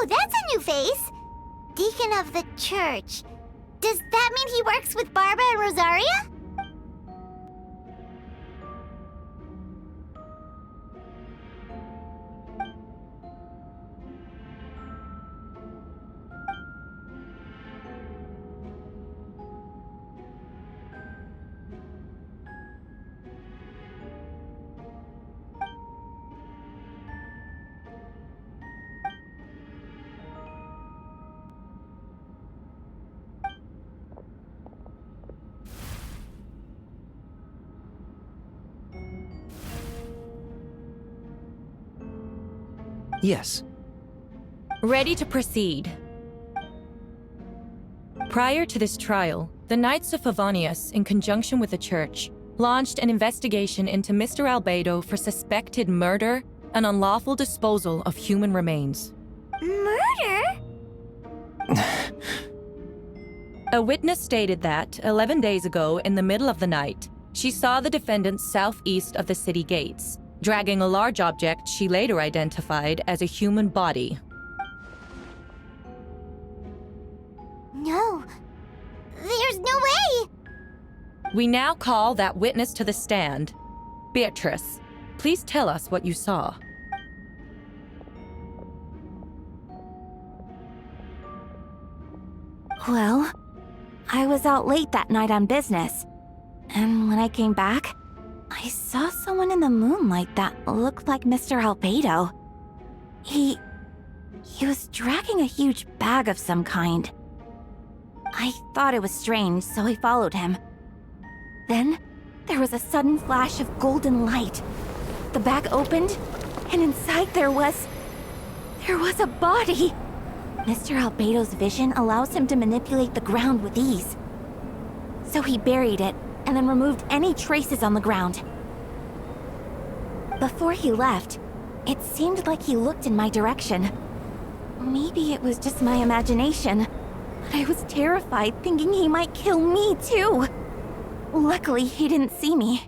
Oh, that's a new face! Deacon of the church. Does that mean he works with Barbara and Rosaria? Yes. Ready to proceed. Prior to this trial, the Knights of Favonius, in conjunction with the church, launched an investigation into Mr. Albedo for suspected murder and unlawful disposal of human remains. Murder? A witness stated that, 11 days ago, in the middle of the night, she saw the defendant southeast of the city gates, dragging a large object she later identified as a human body. No. There's no way! We now call that witness to the stand. Beatrice, please tell us what you saw. Well, I was out late that night on business. And when I came back, I saw someone in the moonlight that looked like Mr. Albedo. He was dragging a huge bag of some kind. I thought it was strange, so I followed him. Then, there was a sudden flash of golden light. The bag opened, and inside there was a body. Mr. Albedo's vision allows him to manipulate the ground with ease. So he buried it, and then removed any traces on the ground. Before he left, it seemed like he looked in my direction. Maybe it was just my imagination, but I was terrified thinking he might kill me too. Luckily, he didn't see me.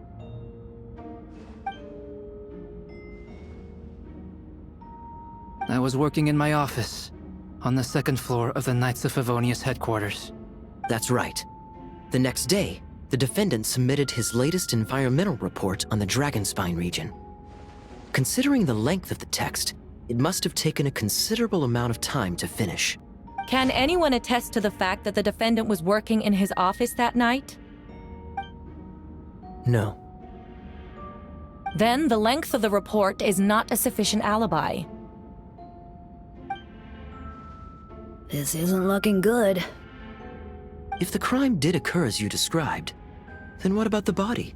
I was working in my office, on the second floor of the Knights of Favonius headquarters. That's right. The next day, the defendant submitted his latest environmental report on the Dragonspine region. Considering the length of the text, it must have taken a considerable amount of time to finish. Can anyone attest to the fact that the defendant was working in his office that night? No. Then the length of the report is not a sufficient alibi. This isn't looking good. If the crime did occur as you described, then what about the body?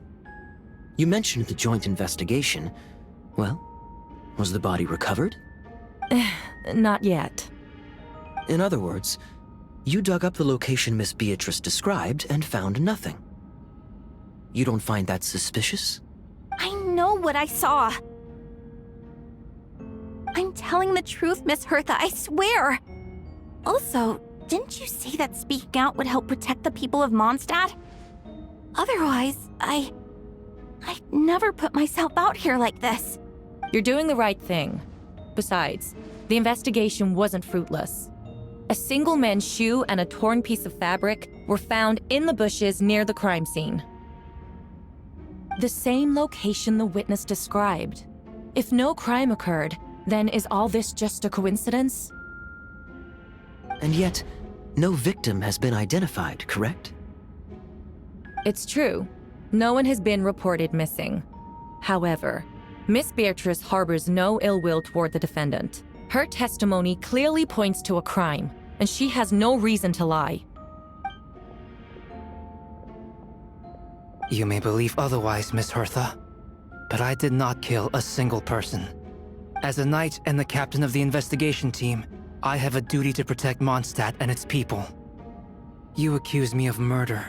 You mentioned the joint investigation. Well, was the body recovered? Not yet. In other words, you dug up the location Miss Beatrice described and found nothing. You don't find that suspicious? I know what I saw. I'm telling the truth, Miss Hertha, I swear. Also, didn't you say that speaking out would help protect the people of Mondstadt? Otherwise, I'd never put myself out here like this. You're doing the right thing. Besides, the investigation wasn't fruitless. A single man's shoe and a torn piece of fabric were found in the bushes near the crime scene. The same location the witness described. If no crime occurred, then is all this just a coincidence? And yet, no victim has been identified, correct? It's true. No one has been reported missing. However, Miss Beatrice harbors no ill will toward the defendant. Her testimony clearly points to a crime, and she has no reason to lie. You may believe otherwise, Miss Hertha, but I did not kill a single person. As a knight and the captain of the investigation team, I have a duty to protect Mondstadt and its people. You accuse me of murder,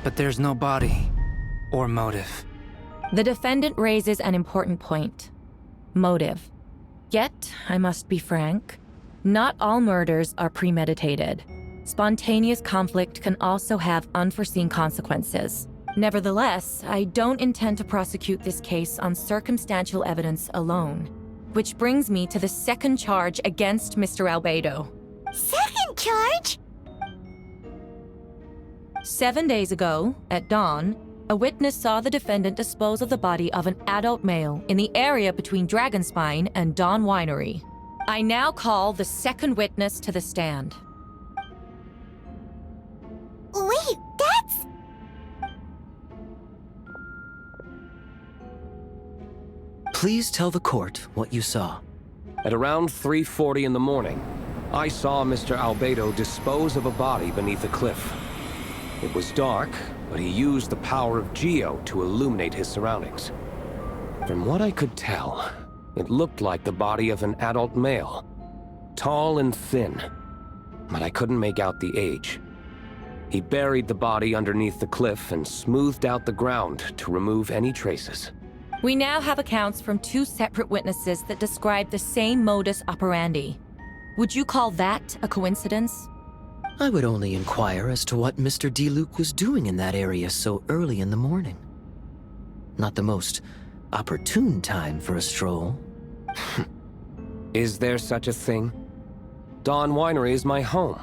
but there's no body or motive. The defendant raises an important point. Motive. Yet, I must be frank, not all murders are premeditated. Spontaneous conflict can also have unforeseen consequences. Nevertheless, I don't intend to prosecute this case on circumstantial evidence alone. Which brings me to the second charge against Mr. Albedo. Second charge? 7 days ago, at dawn, a witness saw the defendant dispose of the body of an adult male in the area between Dragonspine and Dawn Winery. I now call the second witness to the stand. Wait, that's... Please tell the court what you saw. At around 3:40 in the morning, I saw Mr. Albedo dispose of a body beneath a cliff. It was dark, but he used the power of Geo to illuminate his surroundings. From what I could tell, it looked like the body of an adult male, tall and thin, but I couldn't make out the age. He buried the body underneath the cliff and smoothed out the ground to remove any traces. We now have accounts from 2 separate witnesses that describe the same modus operandi. Would you call that a coincidence? I would only inquire as to what Mr. D-Luke was doing in that area so early in the morning. Not the most opportune time for a stroll. Is there such a thing? Dawn Winery is my home.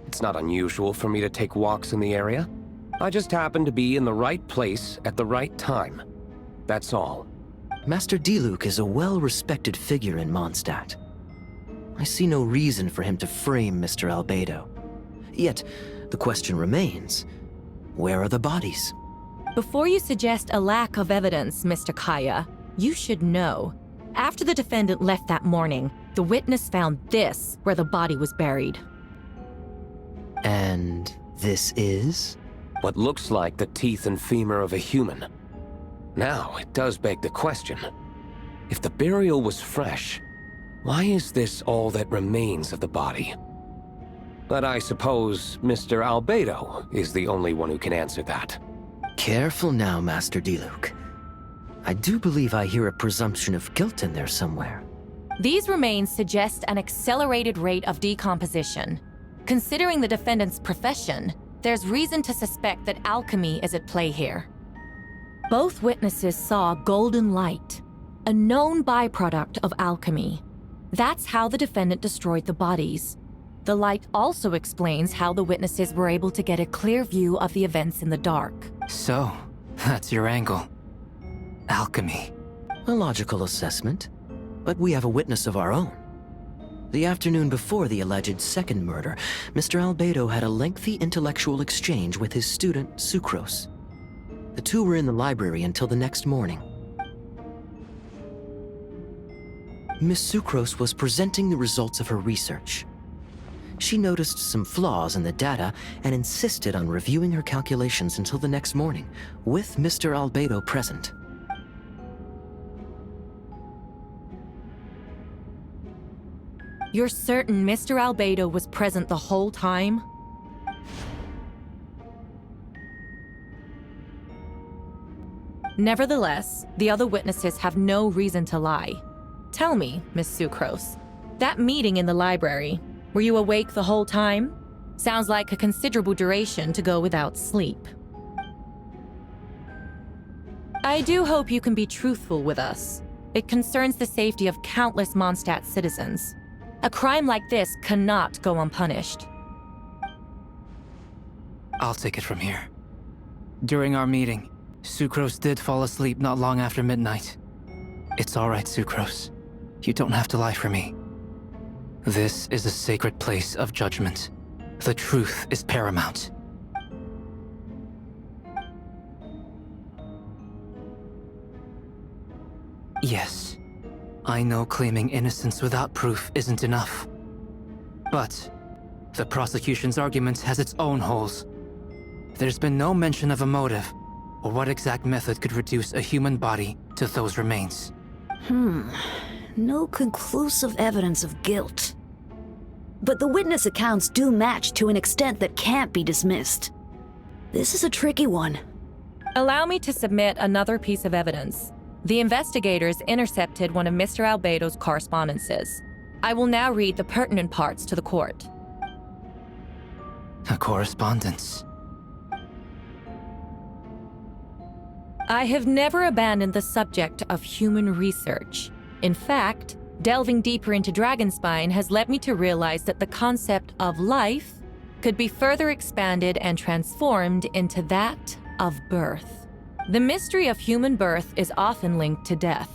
It's not unusual for me to take walks in the area. I just happen to be in the right place at the right time. That's all. Master D-Luke is a well-respected figure in Mondstadt. I see no reason for him to frame Mr. Albedo. Yet, the question remains, where are the bodies? Before you suggest a lack of evidence, Mr. Kaya, you should know. After the defendant left that morning, the witness found this where the body was buried. And this is? What looks like the teeth and femur of a human. Now, it does beg the question. If the burial was fresh, why is this all that remains of the body? But I suppose Mr. Albedo is the only one who can answer that. Careful now, Master D-Luke. I do believe I hear a presumption of guilt in there somewhere. These remains suggest an accelerated rate of decomposition. Considering the defendant's profession, there's reason to suspect that alchemy is at play here. Both witnesses saw golden light, a known byproduct of alchemy. That's how the defendant destroyed the bodies. The light also explains how the witnesses were able to get a clear view of the events in the dark. So, that's your angle. Alchemy. A logical assessment, but we have a witness of our own. The afternoon before the alleged second murder, Mr. Albedo had a lengthy intellectual exchange with his student, Sucrose. The two were in the library until the next morning. Miss Sucrose was presenting the results of her research. She noticed some flaws in the data and insisted on reviewing her calculations until the next morning, with Mr. Albedo present. You're certain Mr. Albedo was present the whole time? Nevertheless, the other witnesses have no reason to lie. Tell me, Miss Sucrose, that meeting in the library, were you awake the whole time? Sounds like a considerable duration to go without sleep. I do hope you can be truthful with us. It concerns the safety of countless Mondstadt citizens. A crime like this cannot go unpunished. I'll take it from here. During our meeting, Sucrose did fall asleep not long after midnight. It's all right, Sucrose. You don't have to lie for me. This is a sacred place of judgment. The truth is paramount. Yes, I know claiming innocence without proof isn't enough. But the prosecution's argument has its own holes. There's been no mention of a motive, or what exact method could reduce a human body to those remains. No conclusive evidence of guilt. But the witness accounts do match to an extent that can't be dismissed. This is a tricky one. Allow me to submit another piece of evidence. The investigators intercepted one of Mr. Albedo's correspondences. I will now read the pertinent parts to the court. A correspondence. I have never abandoned the subject of human research. In fact, delving deeper into Dragonspine has led me to realize that the concept of life could be further expanded and transformed into that of birth. The mystery of human birth is often linked to death.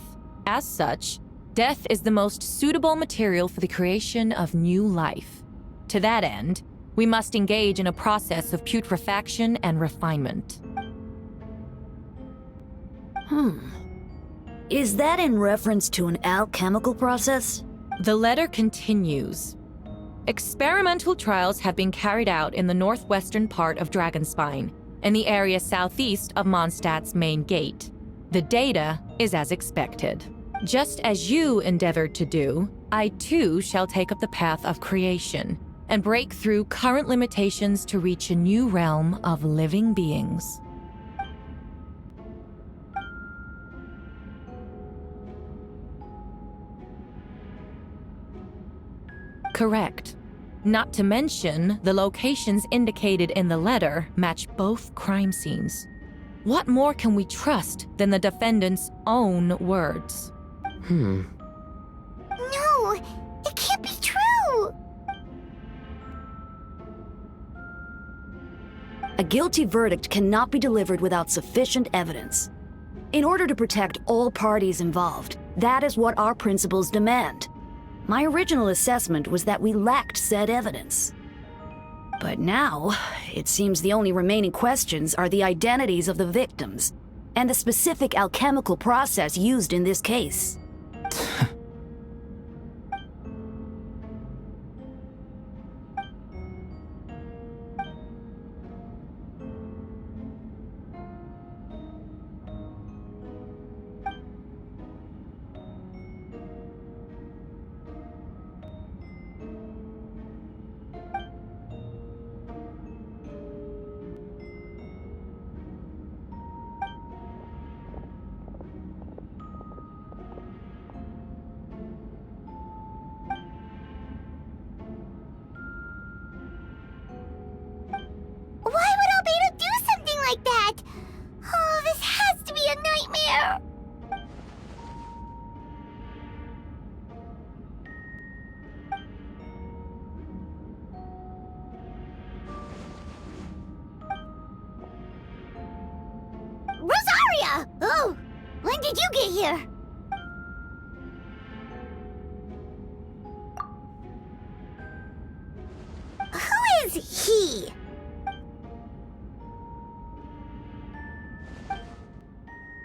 As such, death is the most suitable material for the creation of new life. To that end, we must engage in a process of putrefaction and refinement. Is that in reference to an alchemical process? The letter continues. Experimental trials have been carried out in the northwestern part of Dragonspine, in the area southeast of Mondstadt's main gate. The data is as expected. Just as you endeavored to do, I too shall take up the path of creation and break through current limitations to reach a new realm of living beings. Correct. Not to mention, the locations indicated in the letter match both crime scenes. What more can we trust than the defendant's own words? No, it can't be true! A guilty verdict cannot be delivered without sufficient evidence. In order to protect all parties involved, that is what our principles demand. My original assessment was that we lacked said evidence. But now, it seems the only remaining questions are the identities of the victims and the specific alchemical process used in this case. Why would Albedo do something like that? Oh, this has to be a nightmare! Rosaria! Oh, when did you get here? Who is he?